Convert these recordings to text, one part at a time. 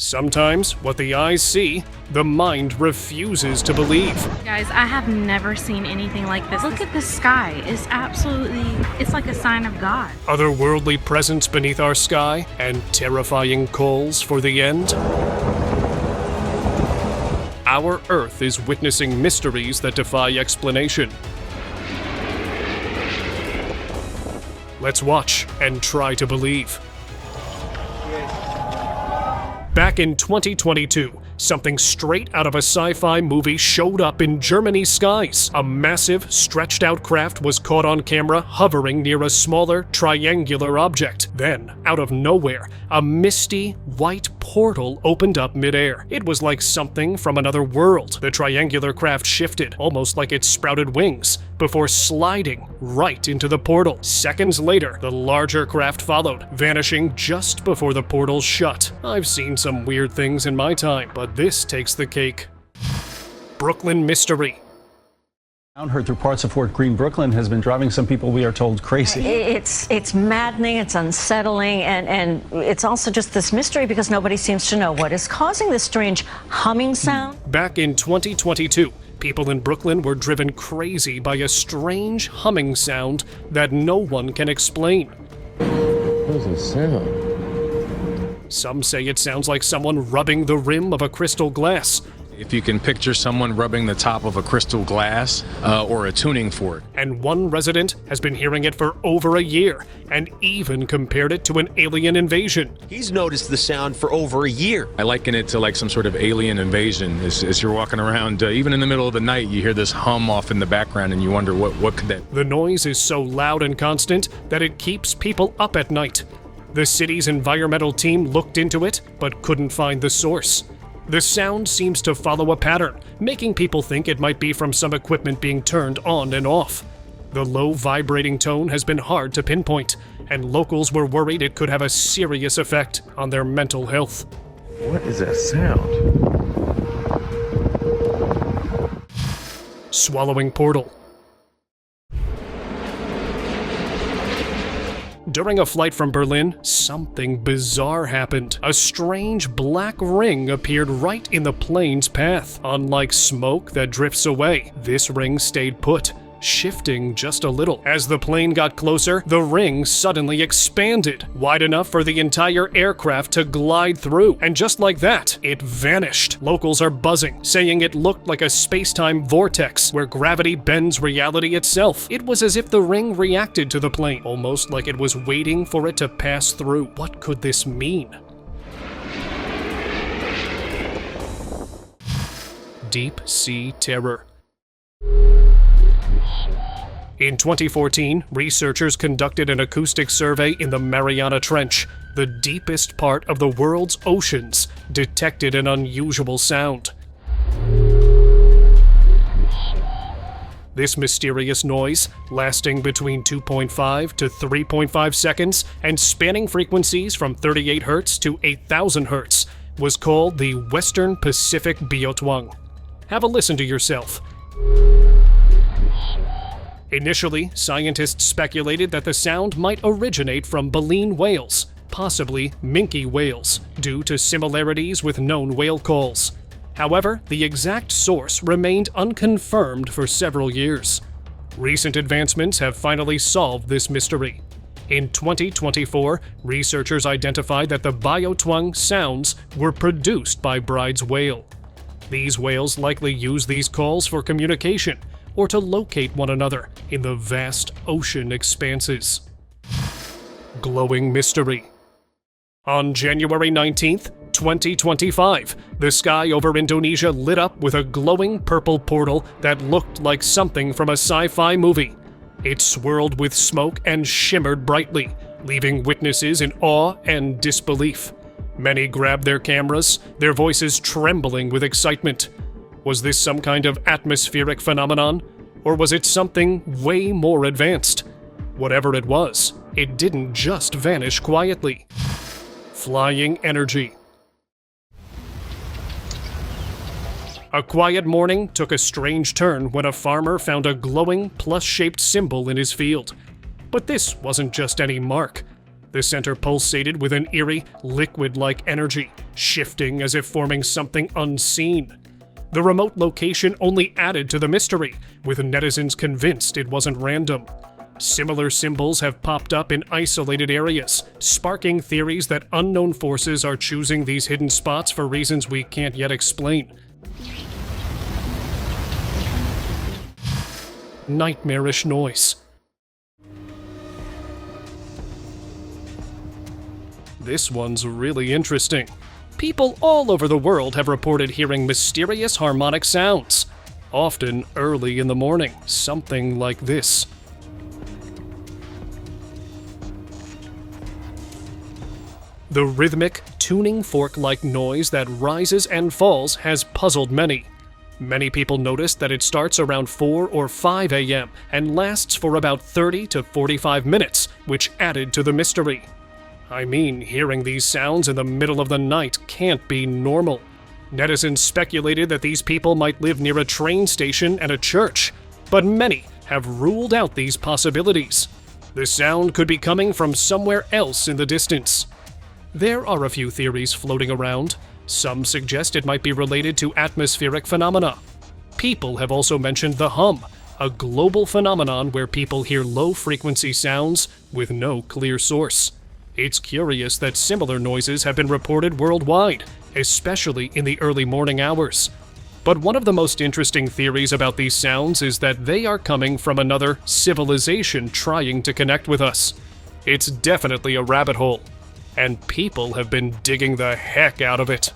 Sometimes what the eyes see, the mind refuses to believe. Guys, I have never seen anything like this. Look at the sky. It's like a sign of God. Otherworldly presence beneath our sky and terrifying calls for the end. Our Earth is witnessing mysteries that defy explanation. Let's watch and try to believe. Back in 2022, something straight out of a sci-fi movie showed up in Germany's skies. A massive, stretched-out craft was caught on camera hovering near a smaller, triangular object. Then, out of nowhere, a misty, white portal opened up midair. It was like something from another world. The triangular craft shifted, almost like it sprouted wings, before sliding right into the portal. Seconds later, the larger craft followed, vanishing just before the portal shut. I've seen some weird things in my time, but this takes the cake. Brooklyn Mystery. Sound heard through parts of Fort Greene, Brooklyn has been driving some people, we are told, crazy. It's maddening, it's unsettling, and it's also just this mystery because nobody seems to know what is causing this strange humming sound. Back in 2022, people in Brooklyn were driven crazy by a strange humming sound that no one can explain. What does it sound? Some say it sounds like someone rubbing the rim of a crystal glass. If you can picture someone rubbing the top of a crystal glass or a tuning fork. And one resident has been hearing it for over a year and even compared it to an alien invasion. He's noticed the sound for over a year. I liken it to like some sort of alien invasion. As you're walking around, even in the middle of the night, you hear this hum off in the background and you wonder what could that be? The noise is so loud and constant that it keeps people up at night. The city's environmental team looked into it but couldn't find the source. The sound seems to follow a pattern, making people think it might be from some equipment being turned on and off. The low vibrating tone has been hard to pinpoint, and locals were worried it could have a serious effect on their mental health. What is that sound? Swallowing portal. During a flight from Berlin, something bizarre happened. A strange black ring appeared right in the plane's path. Unlike smoke that drifts away, this ring stayed put, shifting just a little. As the plane got closer, the ring suddenly expanded, wide enough for the entire aircraft to glide through. And just like that, it vanished. Locals are buzzing, saying it looked like a space-time vortex where gravity bends reality itself. It was as if the ring reacted to the plane, almost like it was waiting for it to pass through. What could this mean? Deep sea terror. In 2014, researchers conducted an acoustic survey in the Mariana Trench. The deepest part of the world's oceans detected an unusual sound. This mysterious noise, lasting between 2.5 to 3.5 seconds and spanning frequencies from 38 Hz to 8,000 Hz, was called the Western Pacific Biotwang. Have a listen to yourself. Initially, scientists speculated that the sound might originate from baleen whales, possibly minke whales, due to similarities with known whale calls. However, the exact source remained unconfirmed for several years. Recent advancements have finally solved this mystery. In 2024, researchers identified that the biotwang sounds were produced by Bride's whale. These whales likely use these calls for communication, or to locate one another in the vast ocean expanses. Glowing mystery. On January 19th, 2025, the sky over Indonesia lit up with a glowing purple portal that looked like something from a sci-fi movie. It swirled with smoke and shimmered brightly, leaving witnesses in awe and disbelief. Many grabbed their cameras, their voices trembling with excitement. Was this some kind of atmospheric phenomenon? Or was it something way more advanced? Whatever it was, it didn't just vanish quietly. Flying energy. A quiet morning took a strange turn when a farmer found a glowing, plus-shaped symbol in his field. But this wasn't just any mark. The center pulsated with an eerie, liquid-like energy, shifting as if forming something unseen. The remote location only added to the mystery, with netizens convinced it wasn't random. Similar symbols have popped up in isolated areas, sparking theories that unknown forces are choosing these hidden spots for reasons we can't yet explain. Nightmarish noise. This one's really interesting. People all over the world have reported hearing mysterious harmonic sounds, often early in the morning, something like this. The rhythmic, tuning fork-like noise that rises and falls has puzzled many. Many people noticed that it starts around 4 or 5 a.m. and lasts for about 30 to 45 minutes, which added to the mystery. I mean, hearing these sounds in the middle of the night can't be normal. Netizens speculated that these people might live near a train station and a church, but many have ruled out these possibilities. The sound could be coming from somewhere else in the distance. There are a few theories floating around. Some suggest it might be related to atmospheric phenomena. People have also mentioned the hum, a global phenomenon where people hear low-frequency sounds with no clear source. It's curious that similar noises have been reported worldwide, especially in the early morning hours. But one of the most interesting theories about these sounds is that they are coming from another civilization trying to connect with us. It's definitely a rabbit hole, and people have been digging the heck out of it.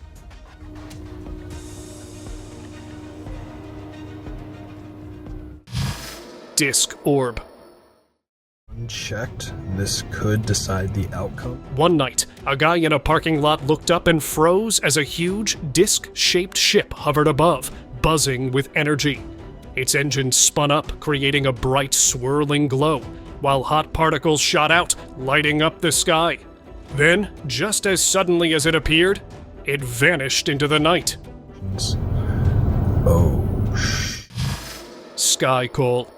Disc orb. Unchecked, this could decide the outcome. One night, a guy in a parking lot looked up and froze as a huge, disc-shaped ship hovered above, buzzing with energy. Its engine spun up, creating a bright, swirling glow, while hot particles shot out, lighting up the sky. Then, just as suddenly as it appeared, it vanished into the night. Sky call.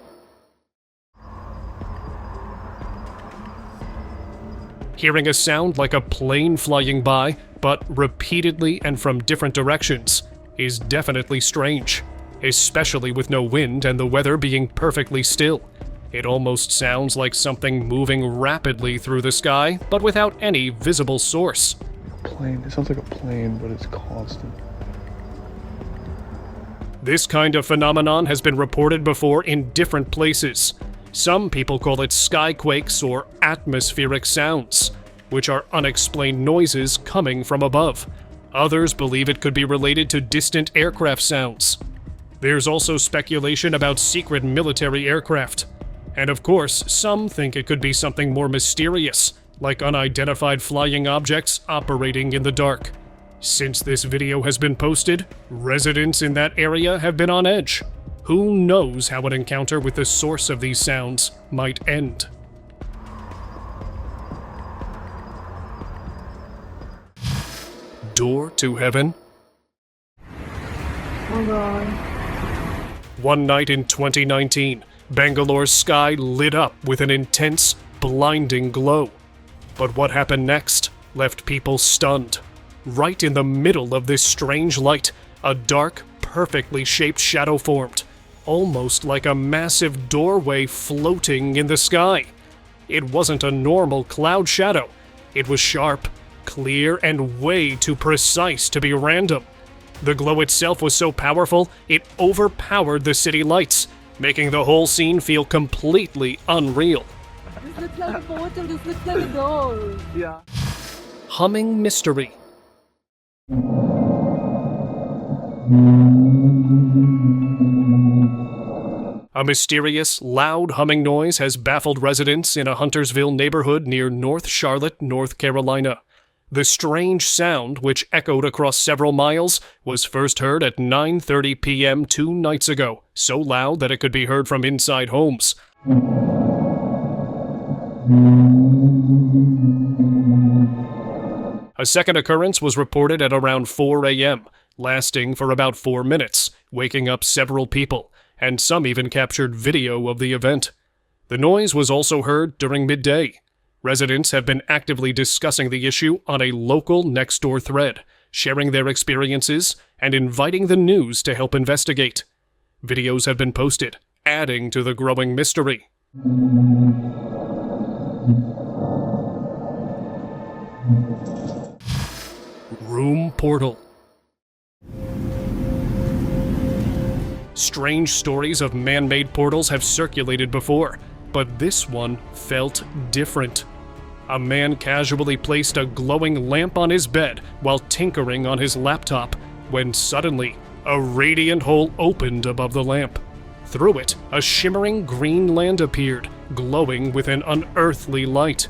Hearing a sound like a plane flying by, but repeatedly and from different directions, is definitely strange, especially with no wind and the weather being perfectly still. It almost sounds like something moving rapidly through the sky, but without any visible source. Plane. It sounds like a plane, but it's constant. This kind of phenomenon has been reported before in different places. Some people call it sky quakes or atmospheric sounds, which are unexplained noises coming from above. Others believe it could be related to distant aircraft sounds. There's also speculation about secret military aircraft. And of course, some think it could be something more mysterious, like unidentified flying objects operating in the dark. Since this video has been posted, residents in that area have been on edge. Who knows how an encounter with the source of these sounds might end? Door to heaven? Oh God. One night in 2019, Bangalore's sky lit up with an intense, blinding glow. But what happened next left people stunned. Right in the middle of this strange light, a dark, perfectly shaped shadow formed, almost like a massive doorway floating in the sky. It wasn't a normal cloud shadow. It was sharp, clear, and way too precise to be random. The glow itself was so powerful, it overpowered the city lights, making the whole scene feel completely unreal. This looks like a portal, this looks like a door. Yeah. Humming mystery. A mysterious, loud humming noise has baffled residents in a Huntersville neighborhood near North Charlotte, North Carolina. The strange sound, which echoed across several miles, was first heard at 9:30 p.m. 2 nights ago, so loud that it could be heard from inside homes. A second occurrence was reported at around 4 a.m., lasting for about 4 minutes, waking up several people, and some even captured video of the event. The noise was also heard during midday. Residents have been actively discussing the issue on a local Nextdoor thread, sharing their experiences and inviting the news to help investigate. Videos have been posted, adding to the growing mystery. Room portal. Strange stories of man-made portals have circulated before, but this one felt different. A man casually placed a glowing lamp on his bed while tinkering on his laptop, when suddenly, a radiant hole opened above the lamp. Through it, a shimmering green land appeared, glowing with an unearthly light.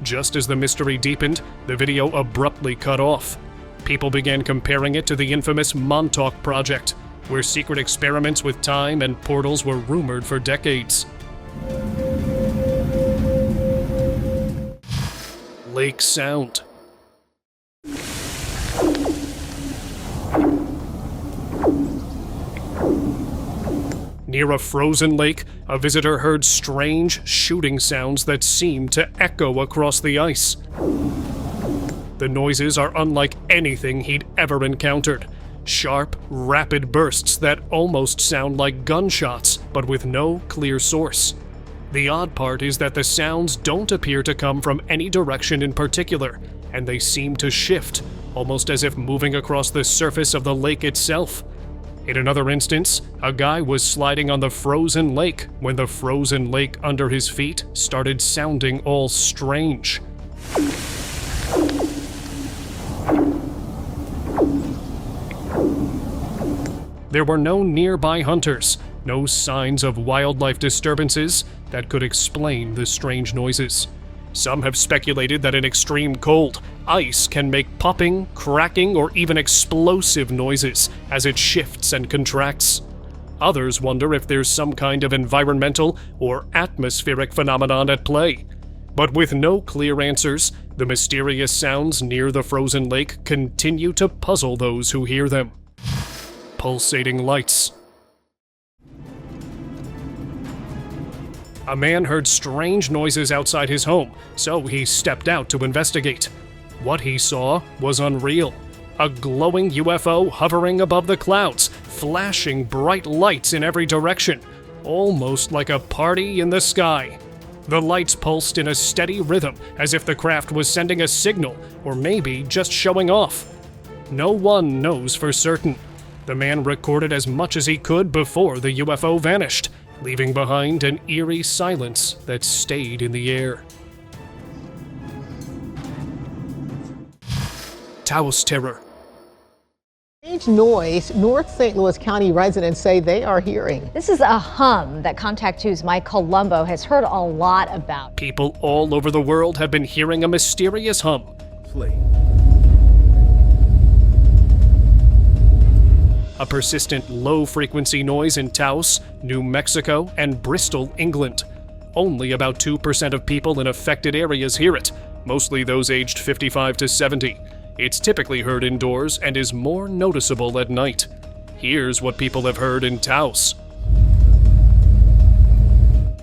Just as the mystery deepened, the video abruptly cut off. People began comparing it to the infamous Montauk Project, where secret experiments with time and portals were rumored for decades. Lake sound. Near a frozen lake, a visitor heard strange shooting sounds that seemed to echo across the ice. The noises are unlike anything he'd ever encountered. Sharp, rapid bursts that almost sound like gunshots, but with no clear source. The odd part is that the sounds don't appear to come from any direction in particular, and they seem to shift, almost as if moving across the surface of the lake itself. In another instance, a guy was sliding on the frozen lake when the frozen lake under his feet started sounding all strange. There were no nearby hunters, no signs of wildlife disturbances that could explain the strange noises. Some have speculated that in extreme cold, ice can make popping, cracking, or even explosive noises as it shifts and contracts. Others wonder if there's some kind of environmental or atmospheric phenomenon at play. But with no clear answers, the mysterious sounds near the frozen lake continue to puzzle those who hear them. Pulsating lights. A man heard strange noises outside his home, so he stepped out to investigate. What he saw was unreal. A glowing UFO hovering above the clouds, flashing bright lights in every direction, almost like a party in the sky. The lights pulsed in a steady rhythm, as if the craft was sending a signal, or maybe just showing off. No one knows for certain. The man recorded as much as he could before the UFO vanished, leaving behind an eerie silence that stayed in the air. Taos terror. Strange noise North St. Louis County residents say they are hearing. This is a hum that Contact 2's Mike Colombo has heard a lot about. People all over the world have been hearing a mysterious hum. Play. A persistent low-frequency noise in Taos, New Mexico, and Bristol, England. Only about 2% of people in affected areas hear it, mostly those aged 55 to 70. It's typically heard indoors and is more noticeable at night. Here's what people have heard in Taos.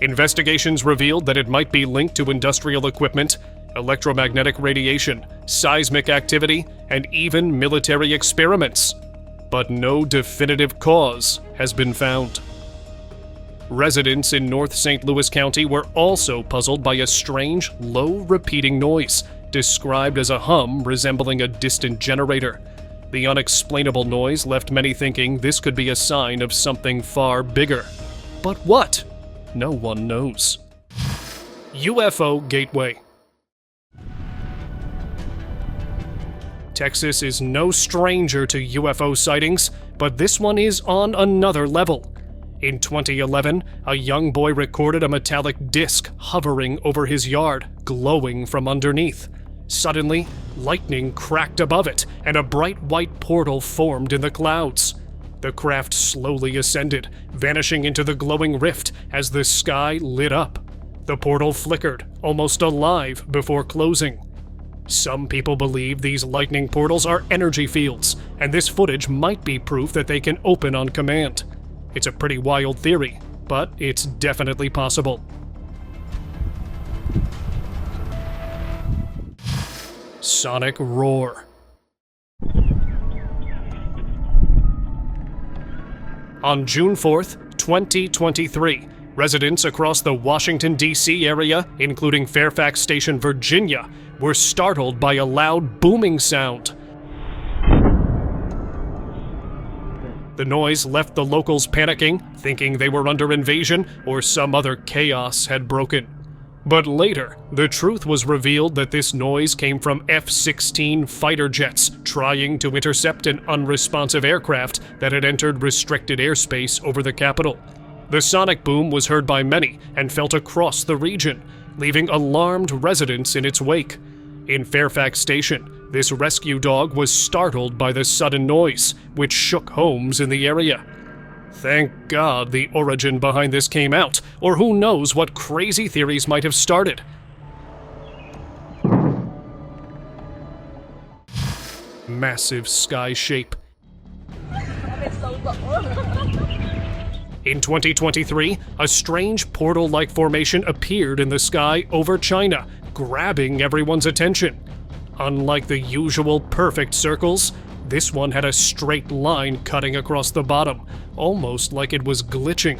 Investigations revealed that it might be linked to industrial equipment, electromagnetic radiation, seismic activity, and even military experiments. But no definitive cause has been found. Residents in North St. Louis County were also puzzled by a strange, low-repeating noise, described as a hum resembling a distant generator. The unexplainable noise left many thinking this could be a sign of something far bigger. But what? No one knows. UFO Gateway. Texas is no stranger to UFO sightings, but this one is on another level. In 2011, a young boy recorded a metallic disc hovering over his yard, glowing from underneath. Suddenly, lightning cracked above it, and a bright white portal formed in the clouds. The craft slowly ascended, vanishing into the glowing rift as the sky lit up. The portal flickered, almost alive, before closing. Some people believe these lightning portals are energy fields, and this footage might be proof that they can open on command. It's a pretty wild theory, but it's definitely possible. sonic roar. On June 4th, 2023, residents across the Washington, D.C. area, including Fairfax Station, Virginia, were startled by a loud booming sound. The noise left the locals panicking, thinking they were under invasion or some other chaos had broken. But later, the truth was revealed that this noise came from F-16 fighter jets trying to intercept an unresponsive aircraft that had entered restricted airspace over the capital. The sonic boom was heard by many and felt across the region, leaving alarmed residents in its wake. In Fairfax Station, this rescue dog was startled by the sudden noise, which shook homes in the area. Thank God the origin behind this came out, or who knows what crazy theories might have started. Massive sky shape. In 2023, a strange portal-like formation appeared in the sky over China, grabbing everyone's attention. Unlike the usual perfect circles, this one had a straight line cutting across the bottom, almost like it was glitching.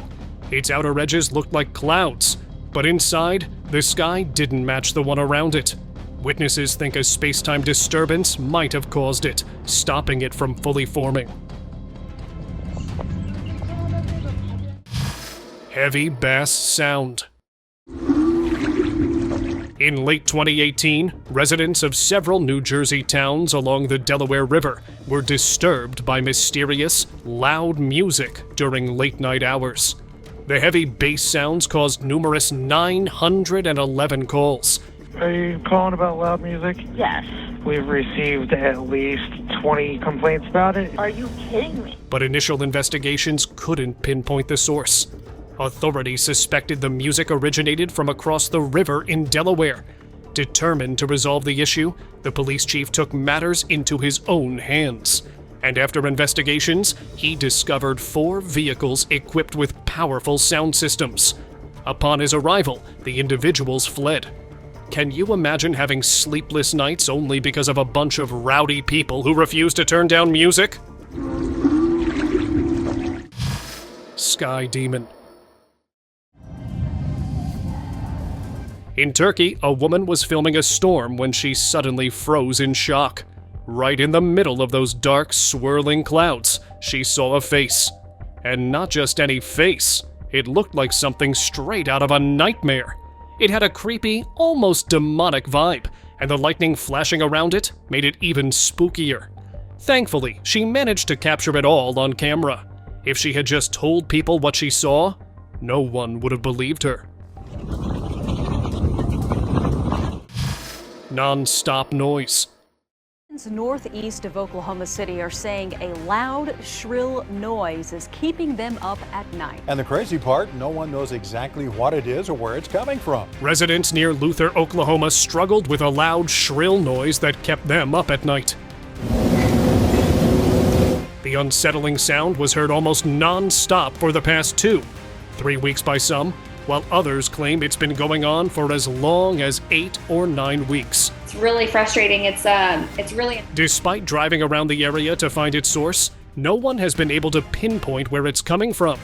Its outer edges looked like clouds, but inside, the sky didn't match the one around it. Witnesses think a space-time disturbance might have caused it, stopping it from fully forming. Heavy bass sound. In late 2018, residents of several New Jersey towns along the Delaware River were disturbed by mysterious, loud music during late-night hours. The heavy bass sounds caused numerous 911 calls. Are you calling about loud music? Yes. We've received at least 20 complaints about it. Are you kidding me? But initial investigations couldn't pinpoint the source. Authorities suspected the music originated from across the river in Delaware. Determined to resolve the issue, the police chief took matters into his own hands. And after investigations, he discovered 4 vehicles equipped with powerful sound systems. Upon his arrival, the individuals fled. Can you imagine having sleepless nights only because of a bunch of rowdy people who refuse to turn down music? Sky Demon. In Turkey, a woman was filming a storm when she suddenly froze in shock. Right in the middle of those dark, swirling clouds, she saw a face. And not just any face. It looked like something straight out of a nightmare. It had a creepy, almost demonic vibe, and the lightning flashing around it made it even spookier. Thankfully, she managed to capture it all on camera. If she had just told people what she saw, no one would have believed her. Non-stop noise. Northeast of Oklahoma City are saying a loud, shrill noise is keeping them up at night. And the crazy part, no one knows exactly what it is or where it's coming from. Residents near Luther, Oklahoma struggled with a loud, shrill noise that kept them up at night. The unsettling sound was heard almost non-stop for the past 3 weeks by some, while others claim it's been going on for as long as 8 or 9 weeks. It's really frustrating. It's really... Despite driving around the area to find its source, no one has been able to pinpoint where it's coming from.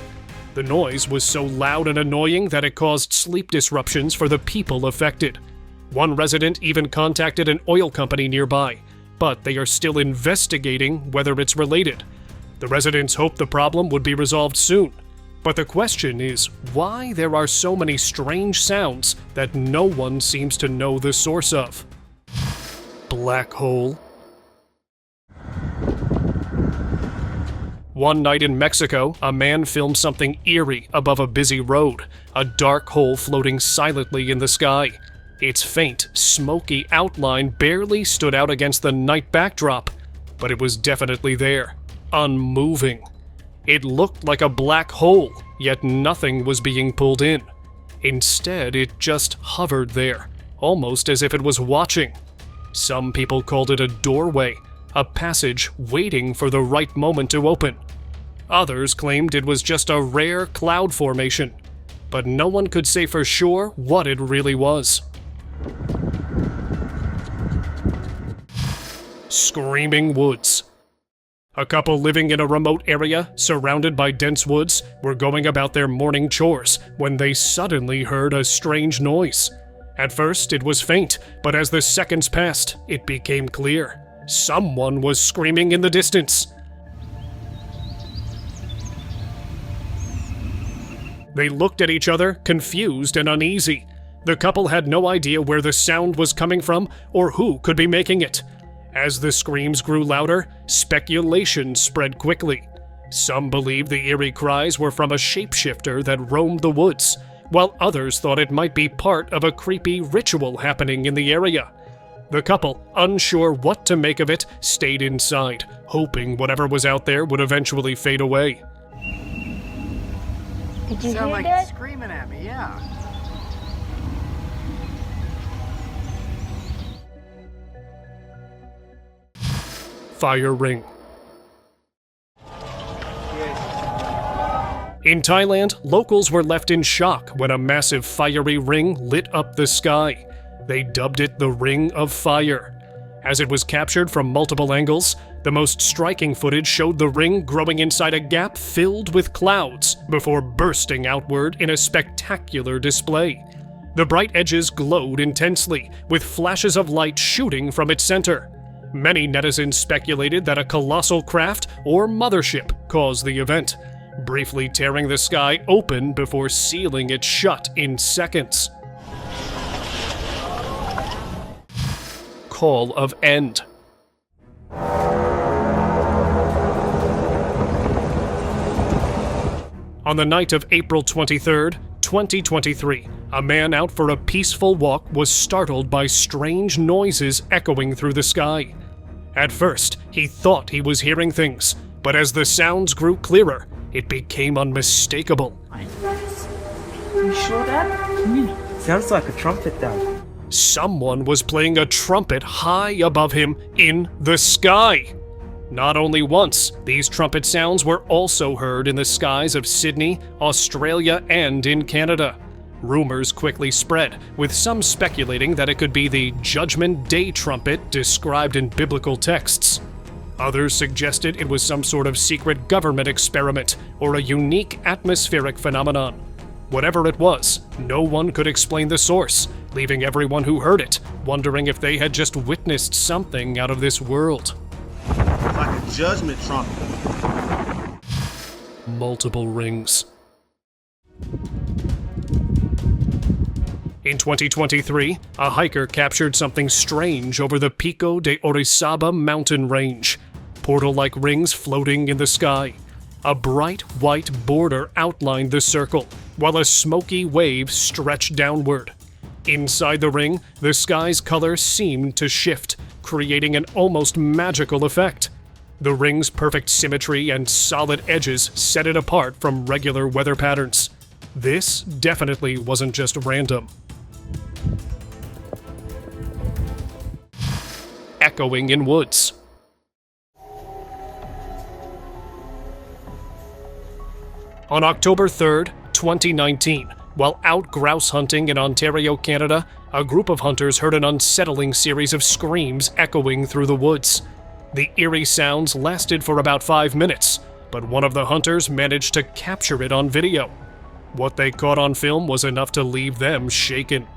The noise was so loud and annoying that it caused sleep disruptions for the people affected. One resident even contacted an oil company nearby, but they are still investigating whether it's related. The residents hope the problem would be resolved soon. But the question is, why there are so many strange sounds that no one seems to know the source of? Black hole. One night in Mexico, a man filmed something eerie above a busy road, a dark hole floating silently in the sky. Its faint, smoky outline barely stood out against the night backdrop, but it was definitely there, unmoving. It looked like a black hole, yet nothing was being pulled in. Instead, it just hovered there, almost as if it was watching. Some people called it a doorway, a passage waiting for the right moment to open. Others claimed it was just a rare cloud formation, but no one could say for sure what it really was. screaming woods. A couple living in a remote area, surrounded by dense woods, were going about their morning chores when they suddenly heard a strange noise. At first, it was faint, but as the seconds passed, it became clear. Someone was screaming in the distance. They looked at each other, confused and uneasy. The couple had no idea where the sound was coming from or who could be making it. As the screams grew louder, speculation spread quickly. Some believed the eerie cries were from a shapeshifter that roamed the woods, while others thought it might be part of a creepy ritual happening in the area. The couple, unsure what to make of it, stayed inside, hoping whatever was out there would eventually fade away. Did you sound hear like that? Screaming at me, yeah. Fire ring. In Thailand, locals were left in shock when a massive fiery ring lit up the sky. They dubbed it the Ring of Fire. As it was captured from multiple angles, the most striking footage showed the ring growing inside a gap filled with clouds before bursting outward in a spectacular display. The bright edges glowed intensely, with flashes of light shooting from its center. Many netizens speculated that a colossal craft or mothership caused the event, briefly tearing the sky open before sealing it shut in seconds. Call of End. On the night of April 23rd, 2023, a man out for a peaceful walk was startled by strange noises echoing through the sky. At first, he thought he was hearing things, but as the sounds grew clearer, it became unmistakable. You sure that? Sounds like a trumpet though. Someone was playing a trumpet high above him in the sky. Not only once, these trumpet sounds were also heard in the skies of Sydney, Australia, and in Canada. Rumors quickly spread, with some speculating that it could be the Judgment Day trumpet described in biblical texts. Others suggested it was some sort of secret government experiment or a unique atmospheric phenomenon. Whatever it was, no one could explain the source, leaving everyone who heard it wondering if they had just witnessed something out of this world. Like a judgment trumpet. Multiple rings. In 2023, a hiker captured something strange over the Pico de Orizaba mountain range. Portal-like rings floating in the sky. A bright white border outlined the circle, while a smoky wave stretched downward. Inside the ring, the sky's color seemed to shift, creating an almost magical effect. The ring's perfect symmetry and solid edges set it apart from regular weather patterns. This definitely wasn't just random. Echoing in woods. On October 3rd, 2019, while out grouse hunting in Ontario, Canada, a group of hunters heard an unsettling series of screams echoing through the woods. The eerie sounds lasted for about 5 minutes, but one of the hunters managed to capture it on video. What they caught on film was enough to leave them shaken.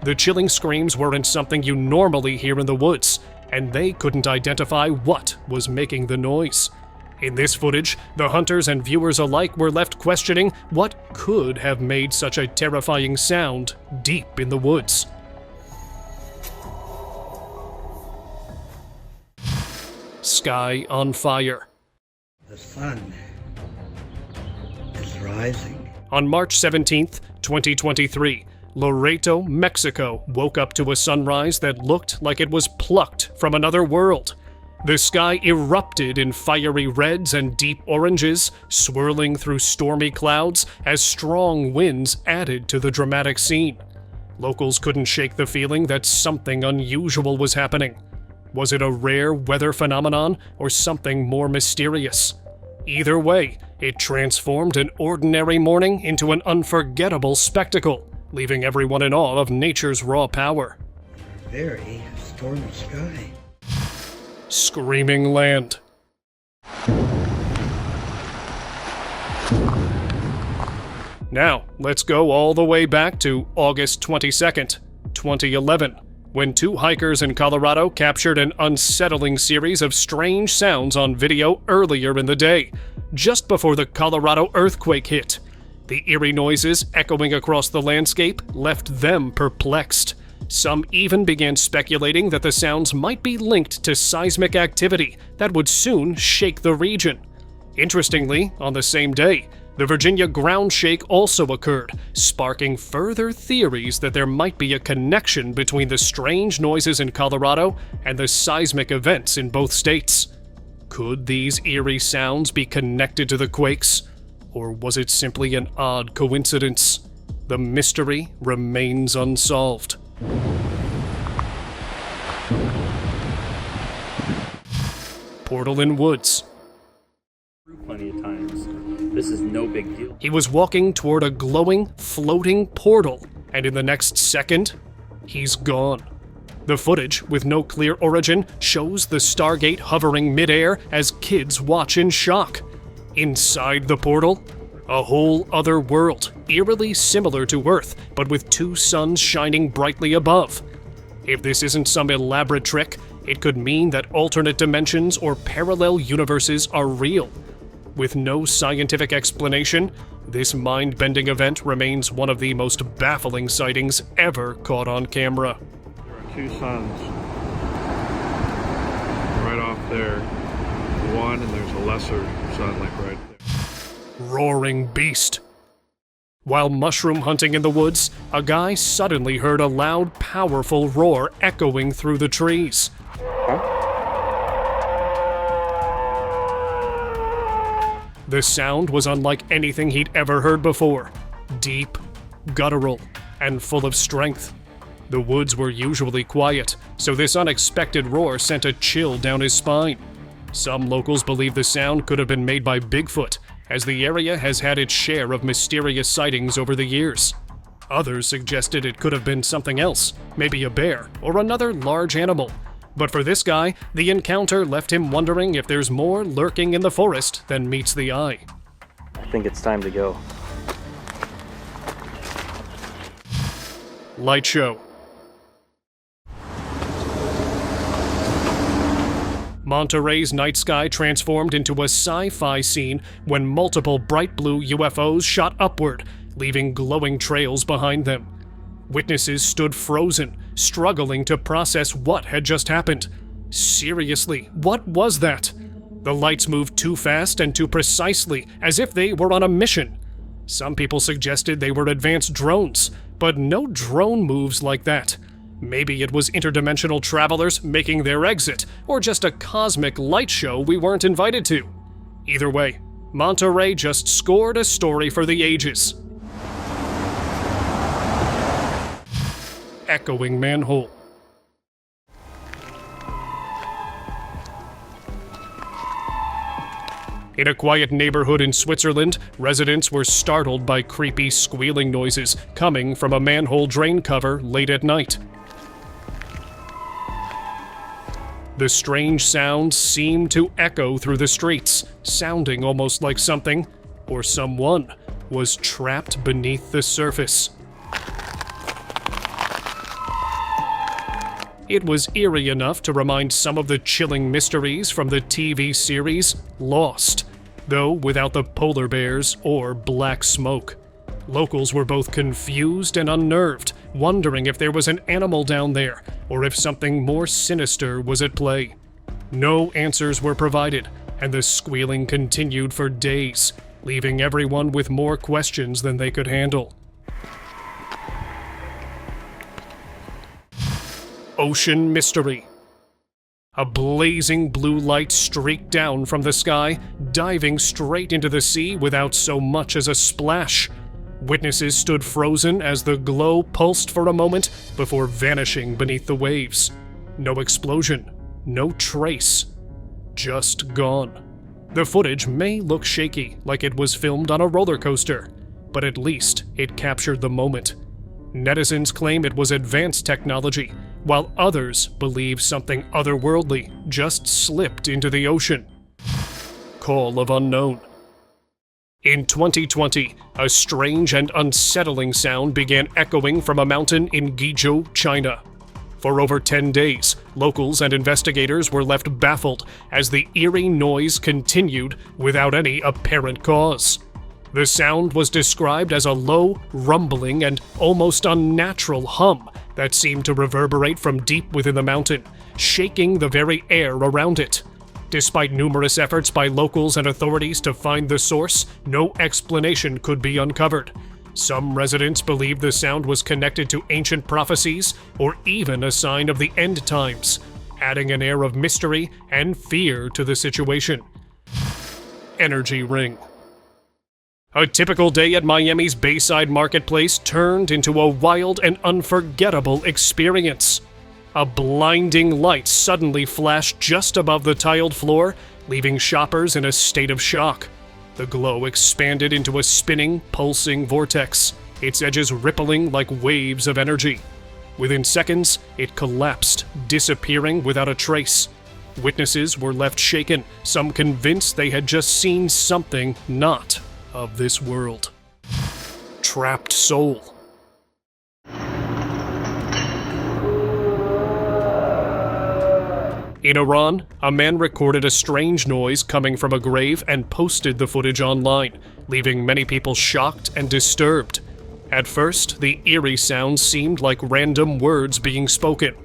The chilling screams weren't something you normally hear in the woods, and they couldn't identify what was making the noise. In this footage, the hunters and viewers alike were left questioning what could have made such a terrifying sound deep in the woods. Sky on fire. The sun is rising. On March 17th, 2023, Laredo, Mexico woke up to a sunrise that looked like it was plucked from another world. The sky erupted in fiery reds and deep oranges, swirling through stormy clouds as strong winds added to the dramatic scene. Locals couldn't shake the feeling that something unusual was happening. Was it a rare weather phenomenon or something more mysterious? Either way, it transformed an ordinary morning into an unforgettable spectacle, leaving everyone in awe of nature's raw power. Very stormy sky. Screaming land. Now, let's go all the way back to August 22nd, 2011, when two hikers in Colorado captured an unsettling series of strange sounds on video earlier in the day, just before the Colorado earthquake hit. The eerie noises echoing across the landscape left them perplexed. Some even began speculating that the sounds might be linked to seismic activity that would soon shake the region. Interestingly, on the same day, the Virginia ground shake also occurred, sparking further theories that there might be a connection between the strange noises in Colorado and the seismic events in both states. Could these eerie sounds be connected to the quakes? Or was it simply an odd coincidence? The mystery remains unsolved. Portal in woods. Plenty of times. This is no big deal. He was walking toward a glowing, floating portal, and in the next second, he's gone. The footage, with no clear origin, shows the Stargate hovering midair as kids watch in shock. Inside the portal, a whole other world, eerily similar to Earth, but with two suns shining brightly above. If this isn't some elaborate trick, it could mean that alternate dimensions or parallel universes are real. With no scientific explanation, this mind-bending event remains one of the most baffling sightings ever caught on camera. There are two suns right off there. One, and there's a lesser sun like right there. Roaring beast. While mushroom hunting in the woods, a guy suddenly heard a loud, powerful roar echoing through the trees. The sound was unlike anything he'd ever heard before. Deep, guttural, and full of strength. The woods were usually quiet, so this unexpected roar sent a chill down his spine. Some locals believe the sound could have been made by Bigfoot, as the area has had its share of mysterious sightings over the years. Others suggested it could have been something else, maybe a bear or another large animal. But for this guy, the encounter left him wondering if there's more lurking in the forest than meets the eye. I think it's time to go. Light show. Monterrey's night sky transformed into a sci-fi scene when multiple bright blue UFOs shot upward, leaving glowing trails behind them. Witnesses stood frozen, struggling to process what had just happened. Seriously, what was that? The lights moved too fast and too precisely, as if they were on a mission. Some people suggested they were advanced drones, but no drone moves like that. Maybe it was interdimensional travelers making their exit, or just a cosmic light show we weren't invited to. Either way, Monterrey just scored a story for the ages. Echoing manhole. In a quiet neighborhood in Switzerland, residents were startled by creepy squealing noises coming from a manhole drain cover late at night. The strange sounds seemed to echo through the streets, sounding almost like something, or someone, was trapped beneath the surface. It was eerie enough to remind some of the chilling mysteries from the TV series Lost, though without the polar bears or black smoke. Locals were both confused and unnerved, wondering if there was an animal down there, or if something more sinister was at play. No answers were provided, and the squealing continued for days, leaving everyone with more questions than they could handle. Ocean mystery. A blazing blue light streaked down from the sky, diving straight into the sea without so much as a splash. Witnesses stood frozen as the glow pulsed for a moment before vanishing beneath the waves. No explosion, no trace, just gone. The footage may look shaky, like it was filmed on a roller coaster, but at least it captured the moment. Netizens claim it was advanced technology, while others believe something otherworldly just slipped into the ocean. Call of unknown. In 2020, a strange and unsettling sound began echoing from a mountain in Guizhou, China. For over 10 days, locals and investigators were left baffled as the eerie noise continued without any apparent cause. The sound was described as a low, rumbling, and almost unnatural hum that seemed to reverberate from deep within the mountain, shaking the very air around it. Despite numerous efforts by locals and authorities to find the source, no explanation could be uncovered. Some residents believed the sound was connected to ancient prophecies or even a sign of the end times, adding an air of mystery and fear to the situation. Energy ring. A typical day at Miami's Bayside Marketplace turned into a wild and unforgettable experience. A blinding light suddenly flashed just above the tiled floor, leaving shoppers in a state of shock. The glow expanded into a spinning, pulsing vortex, its edges rippling like waves of energy. Within seconds, it collapsed, disappearing without a trace. Witnesses were left shaken, some convinced they had just seen something not of this world. Trapped soul. In Iran, a man recorded a strange noise coming from a grave and posted the footage online, leaving many people shocked and disturbed. At first, the eerie sounds seemed like random words being spoken,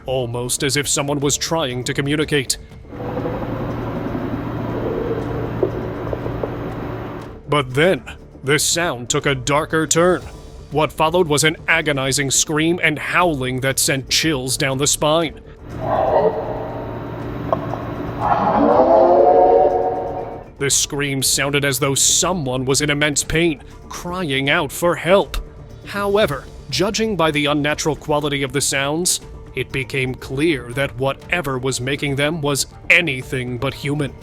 almost as if someone was trying to communicate. But then, the sound took a darker turn. What followed was an agonizing scream and howling that sent chills down the spine. The scream sounded as though someone was in immense pain, crying out for help. However, judging by the unnatural quality of the sounds, it became clear that whatever was making them was anything but human.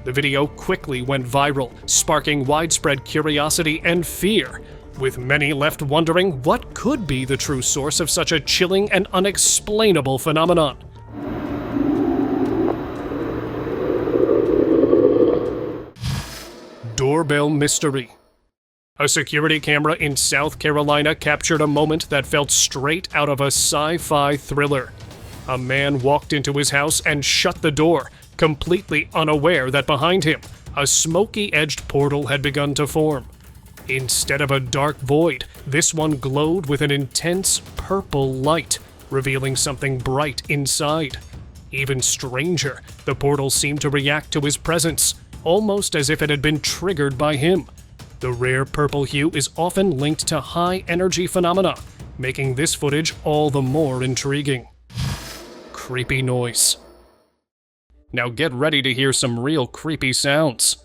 The video quickly went viral, sparking widespread curiosity and fear, with many left wondering what could be the true source of such a chilling and unexplainable phenomenon. Doorbell mystery. A security camera in South Carolina captured a moment that felt straight out of a sci-fi thriller. A man walked into his house and shut the door, completely unaware that behind him, a smoky-edged portal had begun to form. Instead of a dark void, this one glowed with an intense purple light, revealing something bright inside. Even stranger, the portal seemed to react to his presence, almost as if it had been triggered by him. The rare purple hue is often linked to high-energy phenomena, making this footage all the more intriguing. Creepy noise. Now get ready to hear some real creepy sounds.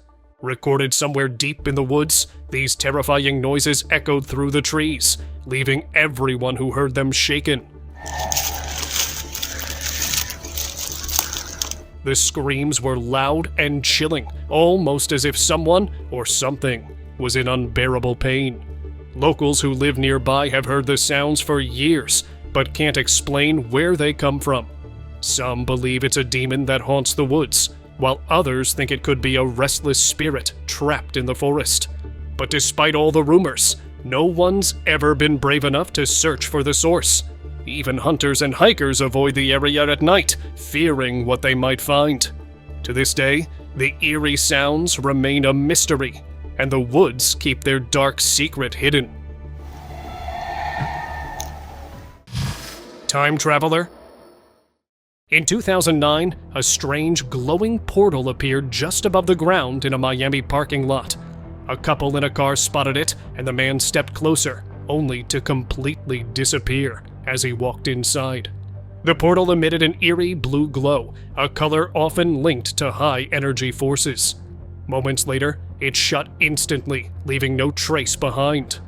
Recorded somewhere deep in the woods, these terrifying noises echoed through the trees, leaving everyone who heard them shaken. The screams were loud and chilling, almost as if someone or something was in unbearable pain. Locals who live nearby have heard the sounds for years, but can't explain where they come from. Some believe it's a demon that haunts the woods, while others think it could be a restless spirit trapped in the forest. But despite all the rumors, no one's ever been brave enough to search for the source. Even hunters and hikers avoid the area at night, fearing what they might find. To this day, the eerie sounds remain a mystery, and the woods keep their dark secret hidden. Time traveler. In 2009, a strange glowing portal appeared just above the ground in a Miami parking lot. A couple in a car spotted it, and the man stepped closer, only to completely disappear as he walked inside. The portal emitted an eerie blue glow, a color often linked to high-energy forces. Moments later, it shut instantly, leaving no trace behind.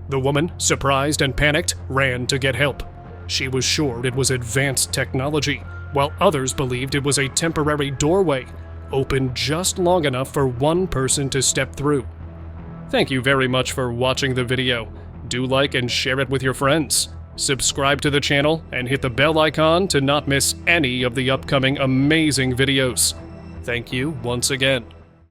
The woman, surprised and panicked, ran to get help. She was sure it was advanced technology, while others believed it was a temporary doorway, open just long enough for one person to step through. Thank you very much for watching the video. Do like and share it with your friends. Subscribe to the channel and hit the bell icon to not miss any of the upcoming amazing videos. Thank you once again.